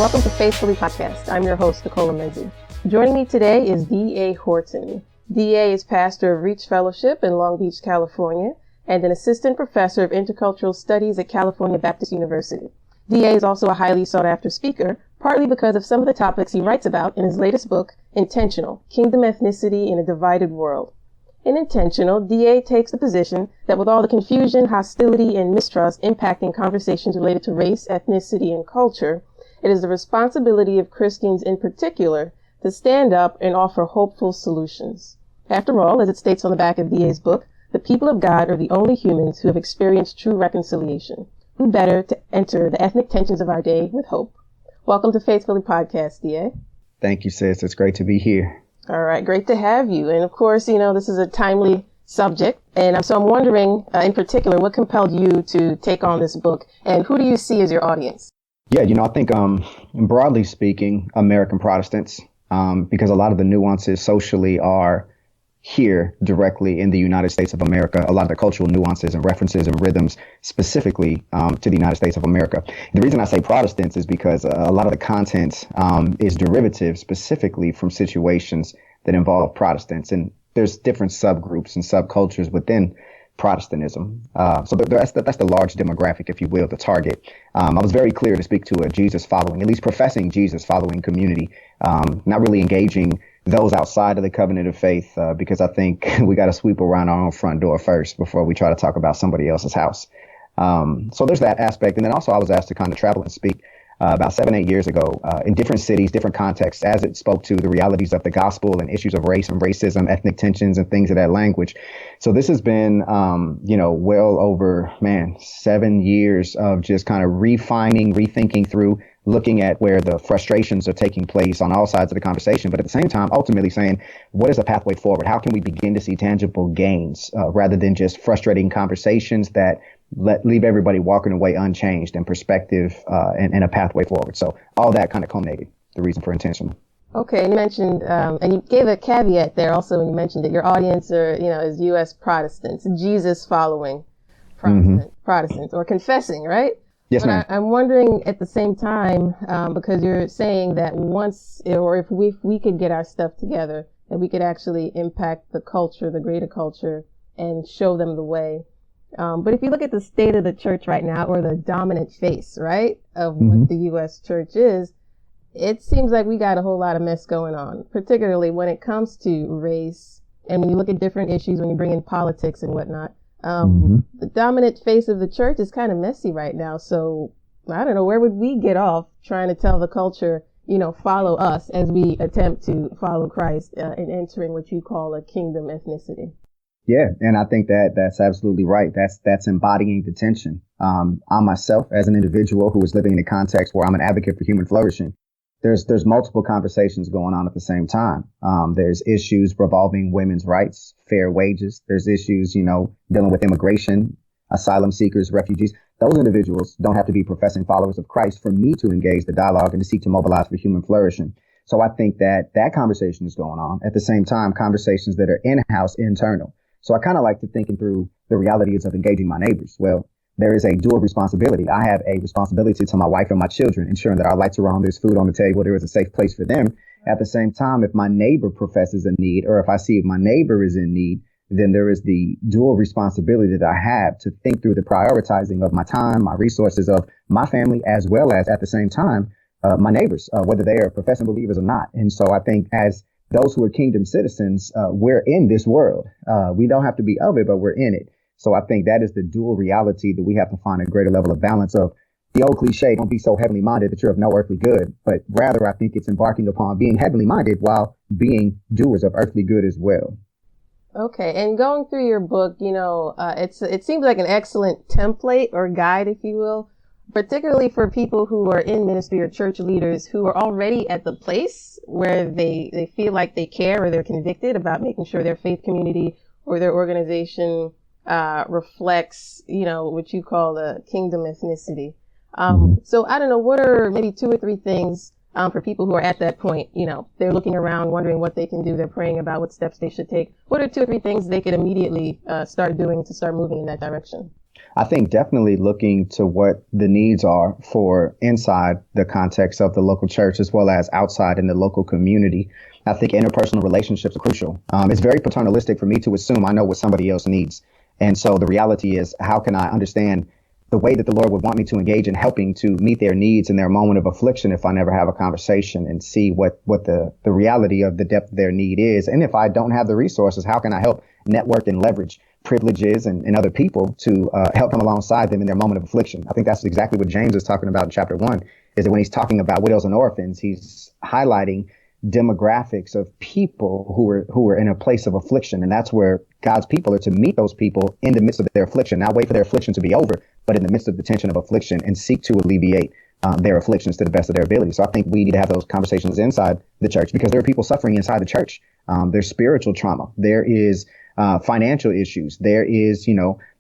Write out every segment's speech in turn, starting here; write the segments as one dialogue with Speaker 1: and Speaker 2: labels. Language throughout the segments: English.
Speaker 1: Welcome to Faithfully Podcast. I'm your host, Nicola Menzie. Joining me today is D.A. Horton. D.A. is pastor of Reach Fellowship in Long Beach, California, and an assistant professor of intercultural studies at California Baptist University. D.A. is also a highly sought-after speaker, partly because of some of the topics he writes about in his latest book, Intentional: Kingdom Ethnicity in a Divided World. In Intentional, D.A. takes the position that with all the confusion, hostility, and mistrust impacting conversations related to race, ethnicity, and culture, it is the responsibility of Christians in particular to stand up and offer hopeful solutions. After all, as it states on the back of D.A.'s book, the people of God are the only humans who have experienced true reconciliation. Who better to enter the ethnic tensions of our day with hope? Welcome to Faithfully Podcast, D.A.
Speaker 2: Thank you, sis. It's great to be here.
Speaker 1: All right, great to have you. And of course, this is a timely subject. And so I'm wondering, in particular, what compelled you to take on this book, and who do you see as your audience?
Speaker 2: Yeah, I think broadly speaking, American Protestants, because a lot of the nuances socially are here directly in the United States of America, a lot of the cultural nuances and references and rhythms specifically to the United States of America. The reason I say Protestants is because a lot of the content is derivative specifically from situations that involve Protestants. And there's different subgroups and subcultures within Protestantism. So that's the large demographic, if you will, the target. I was very clear to speak to a Jesus following, at least professing Jesus following community, not really engaging those outside of the covenant of faith, because I think we got to sweep around our own front door first before we try to talk about somebody else's house. So there's that aspect. And then also I was asked to kind of travel and speak about 7-8 years ago in different cities, different contexts, as it spoke to the realities of the gospel and issues of race and racism, ethnic tensions and things of that language. So this has been, well over, 7 years of just kind of refining, rethinking through, looking at where the frustrations are taking place on all sides of the conversation, but at the same time, ultimately saying, what is a pathway forward? How can we begin to see tangible gains rather than just frustrating conversations that leave everybody walking away unchanged in perspective and a pathway forward? So all that kind of culminated the reason for Intentional.
Speaker 1: Okay, and you mentioned, and you gave a caveat there also when you mentioned that your audience are, is U.S. Protestants, Jesus following Protestants or confessing, right?
Speaker 2: Yes, ma'am.
Speaker 1: I'm wondering at the same time, because you're saying that once, or if we could get our stuff together, that we could actually impact the culture, the greater culture, and show them the way. But if you look at the state of the church right now, or the dominant face, right, of what the U.S. church is, it seems like we got a whole lot of mess going on, particularly when it comes to race. And when you look at different issues, when you bring in politics and whatnot, the dominant face of the church is kind of messy right now. So I don't know, where would we get off trying to tell the culture, follow us as we attempt to follow Christ in entering what you call a kingdom ethnicity?
Speaker 2: Yeah, and I think that's absolutely right. That's embodying the tension. I myself, as an individual who is living in a context where I'm an advocate for human flourishing, there's multiple conversations going on at the same time. There's issues revolving women's rights, fair wages. There's issues, dealing with immigration, asylum seekers, refugees. Those individuals don't have to be professing followers of Christ for me to engage the dialogue and to seek to mobilize for human flourishing. So I think that conversation is going on. At the same time, conversations that are in-house, internal. So I kind of like to thinking through the realities of engaging my neighbors. Well, there is a dual responsibility. I have a responsibility to my wife and my children, ensuring that our lights are on, there's food on the table, there is a safe place for them. At the same time, if my neighbor professes a need, or if I see my neighbor is in need, then there is the dual responsibility that I have to think through the prioritizing of my time, my resources, of my family, as well as at the same time, my neighbors, whether they are professing believers or not. And so I think as those who are kingdom citizens, we're in this world. We don't have to be of it, but we're in it. So I think that is the dual reality that we have to find a greater level of balance of. The old cliche, don't be so heavenly minded that you're of no earthly good, but rather I think it's embarking upon being heavenly minded while being doers of earthly good as well.
Speaker 1: Okay, and going through your book, it seems like an excellent template or guide, if you will, particularly for people who are in ministry or church leaders who are already at the place where they feel like they care or they're convicted about making sure their faith community or their organization reflects, what you call a kingdom ethnicity. So I don't know, what are maybe 2 or 3 things for people who are at that point? They're looking around, wondering what they can do. They're praying about what steps they should take. What are 2 or 3 things they could immediately start doing to start moving in that direction?
Speaker 2: I think definitely looking to what the needs are for inside the context of the local church as well as outside in the local community. I think interpersonal relationships are crucial. It's very paternalistic for me to assume I know what somebody else needs. And so the reality is, how can I understand the way that the Lord would want me to engage in helping to meet their needs in their moment of affliction if I never have a conversation and see what the reality of the depth of their need is? And if I don't have the resources, how can I help network and leverage privileges and other people to help come alongside them in their moment of affliction? I think that's exactly what James is talking about in chapter 1, is that when he's talking about widows and orphans, he's highlighting demographics of people who are in a place of affliction. And that's where God's people are to meet those people in the midst of their affliction, not wait for their affliction to be over, but in the midst of the tension of affliction, and seek to alleviate their afflictions to the best of their ability. So I think we need to have those conversations inside the church, because there are people suffering inside the church. There's spiritual trauma. There is financial issues. There is,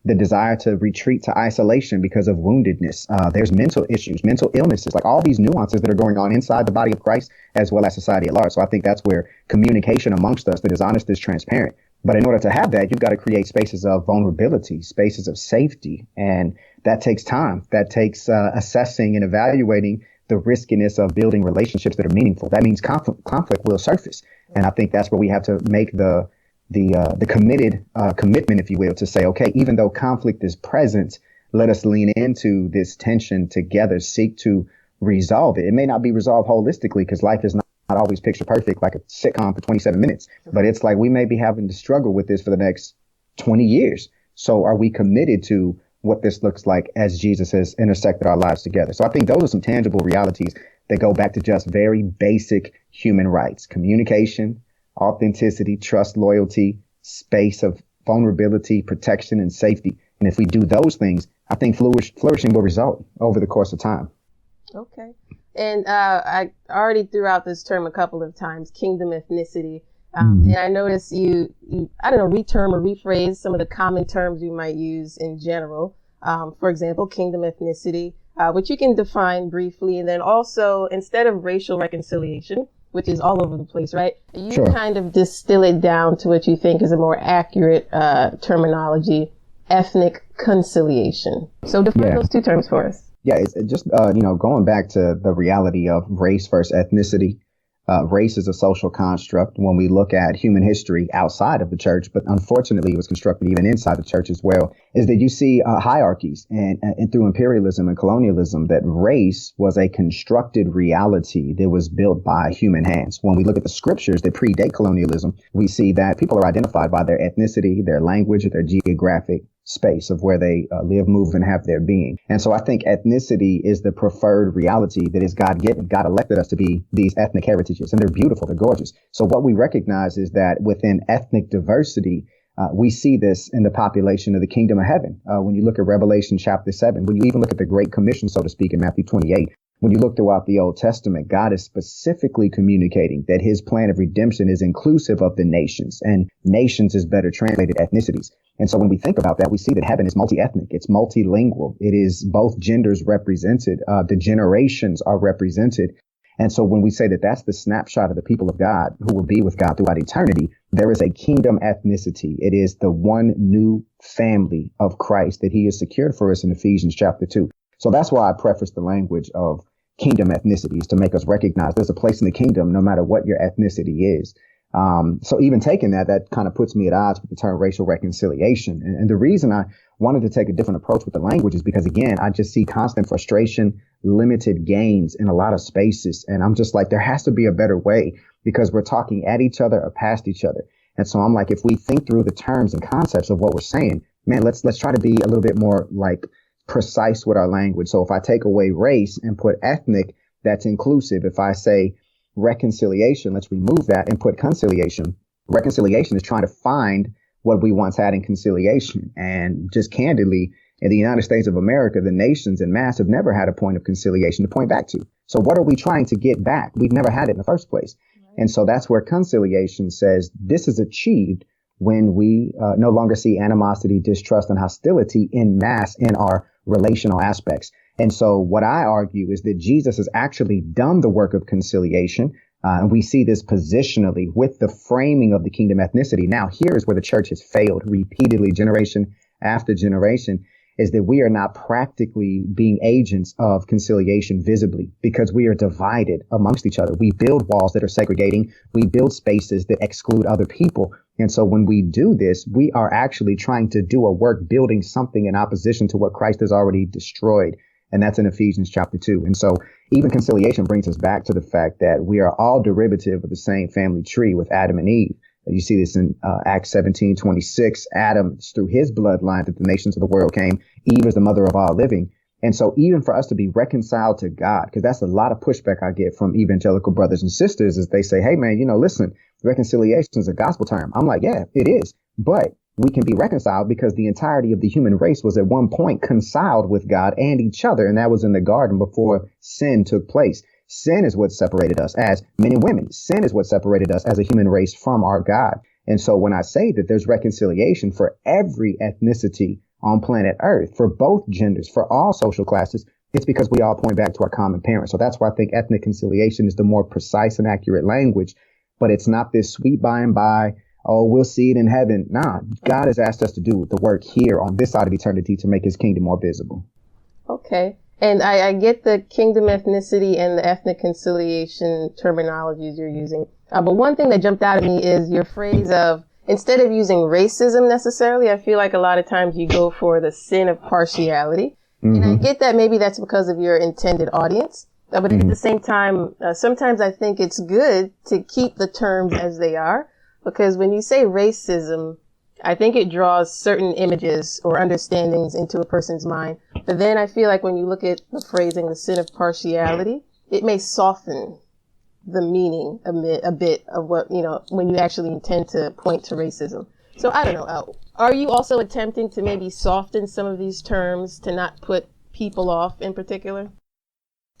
Speaker 2: the desire to retreat to isolation because of woundedness. There's mental issues, mental illnesses, like all these nuances that are going on inside the body of Christ as well as society at large. So I think that's where communication amongst us that is honest, is transparent. But in order to have that, you've got to create spaces of vulnerability, spaces of safety. And that takes time. That takes assessing and evaluating the riskiness of building relationships that are meaningful. That means conflict will surface. And I think that's where we have to make the committed commitment, if you will, to say, okay, even though conflict is present, let us lean into this tension together, seek to resolve it. It may not be resolved holistically, because life is not always picture perfect, like a sitcom for 27 minutes, but it's like we may be having to struggle with this for the next 20 years. So are we committed to what this looks like as Jesus has intersected our lives together? So I think those are some tangible realities that go back to just very basic human rights: communication, authenticity, trust, loyalty, space of vulnerability, protection, and safety. And if we do those things, I think flourishing will result over the course of time.
Speaker 1: Okay. And I already threw out this term a couple of times, kingdom ethnicity. And I noticed you, I don't know, reterm or rephrase some of the common terms you might use in general. For example, kingdom ethnicity, which you can define briefly. And then also, instead of racial reconciliation, which is all over the place, right? You
Speaker 2: Sure.
Speaker 1: kind of distill it down to what you think is a more accurate terminology, ethnic conciliation. So define those two terms for us.
Speaker 2: Yeah, it's just, going back to the reality of race versus ethnicity. Race is a social construct when we look at human history outside of the church, but unfortunately it was constructed even inside the church as well, is that you see hierarchies and through imperialism and colonialism, that race was a constructed reality that was built by human hands. When we look at the scriptures that predate colonialism, we see that people are identified by their ethnicity, their language, their geographic space of where they live, move, and have their being. And so I think ethnicity is the preferred reality that is God-given. God elected us to be these ethnic heritages, and they're beautiful, they're gorgeous. So what we recognize is that within ethnic diversity, we see this in the population of the kingdom of heaven. When you look at Revelation chapter 7, when you even look at the Great Commission, so to speak, in Matthew 28, when you look throughout the Old Testament, God is specifically communicating that his plan of redemption is inclusive of the nations, and nations is better translated ethnicities. And so when we think about that, we see that heaven is multi-ethnic. It's multilingual. It is both genders represented. The generations are represented. And so when we say that that's the snapshot of the people of God who will be with God throughout eternity, there is a kingdom ethnicity. It is the one new family of Christ that he has secured for us in Ephesians chapter 2. So that's why I preface the language of kingdom ethnicities, to make us recognize there's a place in the kingdom no matter what your ethnicity is. So even taking that kind of puts me at odds with the term racial reconciliation. And the reason I wanted to take a different approach with the language is because, again, I just see constant frustration, limited gains in a lot of spaces. And I'm just like, there has to be a better way, because we're talking at each other or past each other. And so I'm like, if we think through the terms and concepts of what we're saying, man, let's try to be a little bit more like precise with our language. So if I take away race and put ethnic, that's inclusive. If I say reconciliation, let's remove that and put conciliation. Reconciliation is trying to find what we once had in conciliation. And just candidly, in the United States of America, the nations en masse have never had a point of conciliation to point back to. So what are we trying to get back? We've never had it in the first place. Right. And so that's where conciliation says this is achieved when we no longer see animosity, distrust, and hostility in mass in our relational aspects. And so what I argue is that Jesus has actually done the work of conciliation. And we see this positionally with the framing of the kingdom ethnicity. Now, here is where the church has failed repeatedly, generation after generation. is that we are not practically being agents of conciliation visibly because we are divided amongst each other. We build walls that are segregating. We build spaces that exclude other people. And so when we do this, we are actually trying to do a work building something in opposition to what Christ has already destroyed. And that's in Ephesians chapter 2. And so even conciliation brings us back to the fact that we are all derivative of the same family tree with Adam and Eve. You see this in Acts 17:26. Adam, it's through his bloodline that the nations of the world came. Eve is the mother of all living. And so even for us to be reconciled to God, because that's a lot of pushback I get from evangelical brothers and sisters, is they say, hey, man, listen, reconciliation is a gospel term. I'm like, yeah, it is. But we can be reconciled because the entirety of the human race was at one point conciled with God and each other. And that was in the garden before sin took place. Sin is what separated us as men and women. Sin is what separated us as a human race from our God. And so when I say that there's reconciliation for every ethnicity on planet Earth, for both genders, for all social classes, it's because we all point back to our common parent. So that's why I think ethnic conciliation is the more precise and accurate language. But it's not this sweet by and by, oh, we'll see it in heaven. Nah, God has asked us to do the work here on this side of eternity to make his kingdom more visible.
Speaker 1: Okay. And I get the kingdom ethnicity and the ethnic conciliation terminologies you're using. But one thing that jumped out at me is your phrase of, instead of using racism necessarily, I feel like a lot of times you go for the sin of partiality. Mm-hmm. And I get that maybe that's because of your intended audience. But at the same time, sometimes I think it's good to keep the terms as they are. Because when you say racism, I think it draws certain images or understandings into a person's mind. But then I feel like when you look at the phrasing, the sin of partiality, it may soften the meaning a bit of what, when you actually intend to point to racism. So I don't know. Are you also attempting to maybe soften some of these terms to not put people off in particular?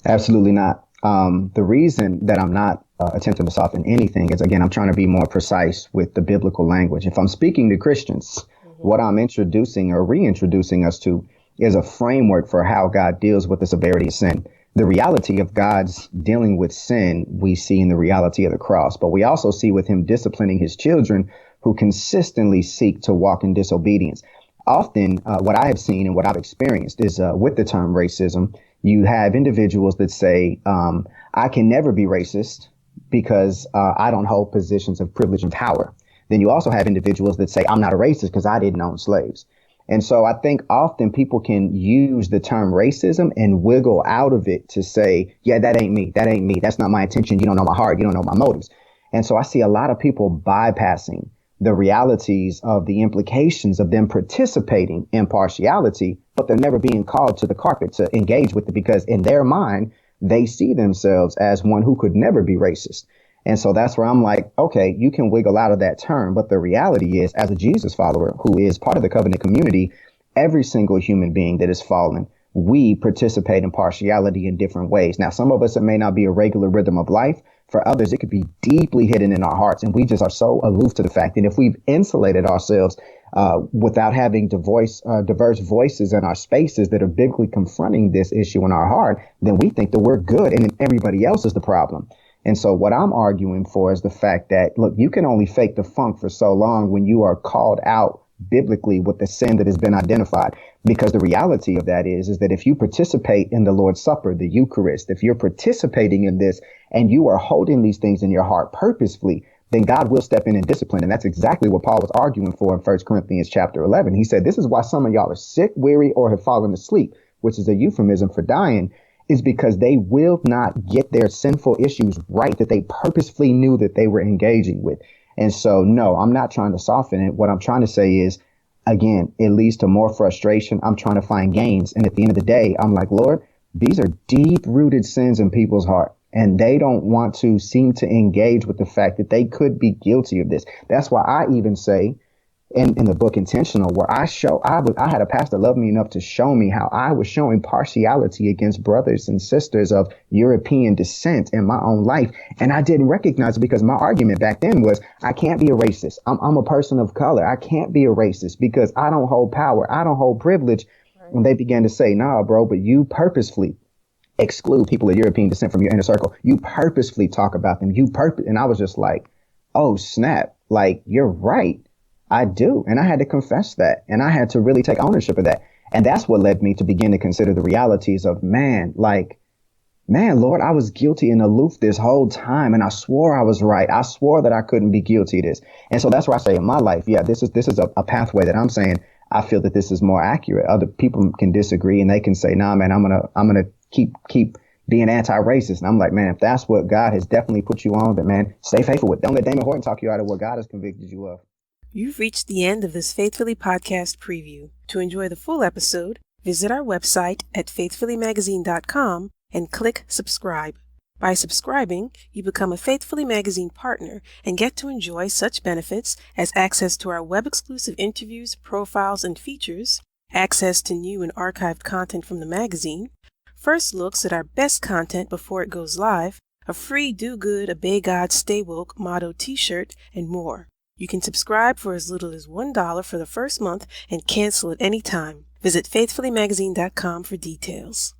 Speaker 2: Absolutely not. The reason that I'm not attempting to soften anything is, again, I'm trying to be more precise with the biblical language. If I'm speaking to Christians, what I'm introducing or reintroducing us to is a framework for how God deals with the severity of sin. The reality of God's dealing with sin, we see in the reality of the cross, but we also see with him disciplining his children who consistently seek to walk in disobedience. Often, what I have seen and what I've experienced is with the term racism, you have individuals that say, I can never be racist because I don't hold positions of privilege and power. Then you also have individuals that say, I'm not a racist because I didn't own slaves. And so I think often people can use the term racism and wiggle out of it to say, yeah, that ain't me. That ain't me. That's not my intention. You don't know my heart. You don't know my motives. And so I see a lot of people bypassing the realities of the implications of them participating in partiality, but they're never being called to the carpet to engage with it because in their mind, they see themselves as one who could never be racist. And so that's where I'm like, okay, you can wiggle out of that term. But the reality is, as a Jesus follower who is part of the covenant community, every single human being that is fallen, we participate in partiality in different ways. Now, some of us, it may not be a regular rhythm of life. For others, it could be deeply hidden in our hearts. And we just are so aloof to the fact that if we've insulated ourselves without having diverse voices in our spaces that are biblically confronting this issue in our heart, then we think that we're good and everybody else is the problem. And so what I'm arguing for is the fact that, look, you can only fake the funk for so long when you are called out biblically with the sin that has been identified. Because the reality of that is that if you participate in the Lord's Supper, the Eucharist, if you're participating in this and you are holding these things in your heart purposefully, then God will step in and discipline. And that's exactly what Paul was arguing for in 1 Corinthians chapter 11. He said, this is why some of y'all are sick, weary, or have fallen asleep, which is a euphemism for dying, is because they will not get their sinful issues right that they purposefully knew that they were engaging with. And so, no, I'm not trying to soften it. What I'm trying to say is, again, it leads to more frustration. I'm trying to find gains. And at the end of the day, I'm like, Lord, these are deep rooted sins in people's heart. And they don't want to seem to engage with the fact that they could be guilty of this. That's why I even say in the book Intentional, where I had a pastor love me enough to show me how I was showing partiality against brothers and sisters of European descent in my own life. And I didn't recognize it because my argument back then was, I can't be a racist. I'm a person of color. I can't be a racist because I don't hold power. I don't hold privilege. Right. And they began to say, nah, bro, but you purposefully exclude people of European descent from your inner circle. You purposefully talk about them. And I was just like, oh, snap. Like, you're right. I do. And I had to confess that. And I had to really take ownership of that. And that's what led me to begin to consider the realities of man, Lord, I was guilty and aloof this whole time. And I swore I was right. I swore that I couldn't be guilty of this. And so that's why I say in my life, yeah, this is a pathway that I'm saying I feel that this is more accurate. Other people can disagree and they can say, nah, man, I'm going to keep being anti-racist. And I'm like, man, if that's what God has definitely put you on, then man, stay faithful with it. Don't let Damon Horton talk you out of what God has convicted you of.
Speaker 1: You've reached the end of this Faithfully podcast preview. To enjoy the full episode, visit our website at faithfullymagazine.com and click subscribe. By subscribing, you become a Faithfully Magazine partner and get to enjoy such benefits as access to our web-exclusive interviews, profiles, and features, access to new and archived content from the magazine, first looks at our best content before it goes live, a free Do Good, Obey God, Stay Woke motto t-shirt, and more. You can subscribe for as little as $1 for the first month and cancel at any time. Visit faithfullymagazine.com for details.